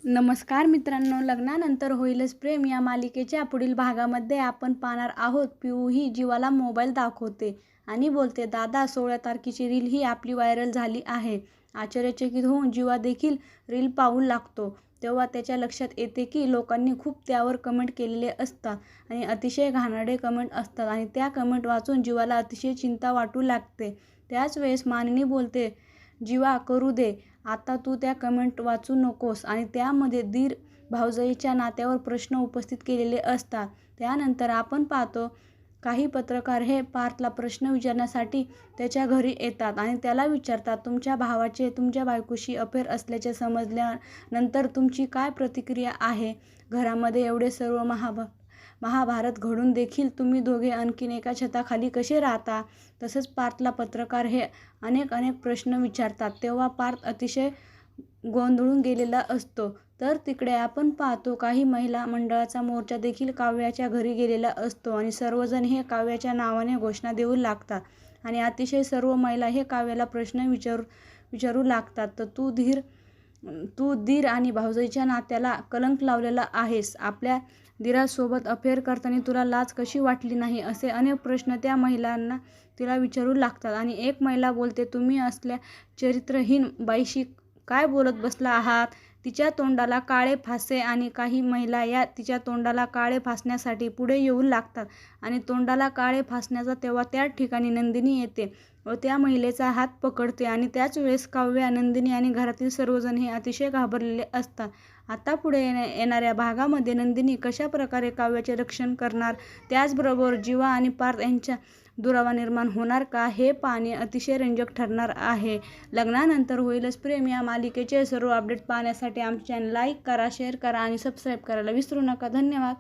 नमस्कार मित्रांनो, लग्नानंतर होईलच प्रेम या मालिकेच्या पुढील भागामध्ये आपण पाहणार आहोत. पिऊ ही जीवाला मोबाईल दाखवते आणि बोलते, दादा 16 तारखेची रील ही आपली व्हायरल झाली आहे. आश्चर्यचकित होऊन जीवा देखील रील पाहू लागतो. तेव्हा त्याच्या लक्षात येते की लोकांनी खूप त्यावर कमेंट केलेले असतात आणि अतिशय घाणेरडे कमेंट असतात आणि त्या कमेंट वाचून जीवाला अतिशय चिंता वाटू लागते. त्याच वेळेस मानिनी बोलते, जीवा करू दे, आता तू त्या कमेंट वाचू नकोस. आणि त्यामध्ये दीर भावजाईच्या नात्यावर प्रश्न उपस्थित केलेले असतात. त्यानंतर आपण पाहतो काही पत्रकार हे पार्थला प्रश्न विचारण्यासाठी त्याच्या घरी येतात आणि त्याला विचारतात, तुमच्या भावाचे तुमच्या बायकोशी अफेअर असल्याचे समजल्यानंतर तुमची काय प्रतिक्रिया आहे? घरामध्ये एवढे सर्व महाभारत घडून देखील तुम्ही दोघे आणखीन एका छताखाली कसे राहता? तसंच पार्थला पत्रकार हे अनेक प्रश्न विचारतात. तेव्हा पार्थ अतिशय गोंधळून गेलेला असतो. तर तिकडे आपण पाहतो काही महिला मंडळाचा मोर्चा देखील काव्याच्या घरी गेलेला असतो आणि सर्वजण हे काव्याच्या नावाने घोषणा देऊ लागतात आणि अतिशय सर्व महिला हे काव्याला प्रश्न विचारू लागतात. तर तू दीर आणि भावजाईच्या नात्याला कलंक लावलेला आहेस. आपल्या दीरासोबत अफेअर करताना तुला लाज कशी वाटली नाही? असे अनेक प्रश्न त्या महिलांना तिला विचारू लागतात. आणि एक महिला बोलते, तुम्ही असल्या चरित्रहीन बाईशी काय बोलत बसला आहात? तिच्या तोंडाला काळे फासे. आणि काही महिला या तिच्या तोंडाला काळे फासण्यासाठी पुढे येऊ लागतात आणि तोंडाला काळे फासण्याचा तेव्हा त्या ठिकाणी नंदिनी येते व त्या महिलेचा हात पकडते. आणि त्याच वेळेस काव्या, नंदिनी आणि घरातील सर्वजण हे अतिशय घाबरलेले असतात. आता पुढे येणाऱ्या भागामध्ये नंदिनी कशा प्रकारे काव्याचे रक्षण करणार, त्याचबरोबर जीवा आणि पार्थ यांच्या दुरावा निर्माण होणार का, हे पाहणे अतिशय रंजक ठरणार आहे. लग्नानंतर होईलच प्रेम या मालिकेचे सर्व अपडेट पाहण्यासाठी आमचे चॅनल लाईक करा, शेअर करा आणि सबस्क्राईब करायला विसरू नका. धन्यवाद.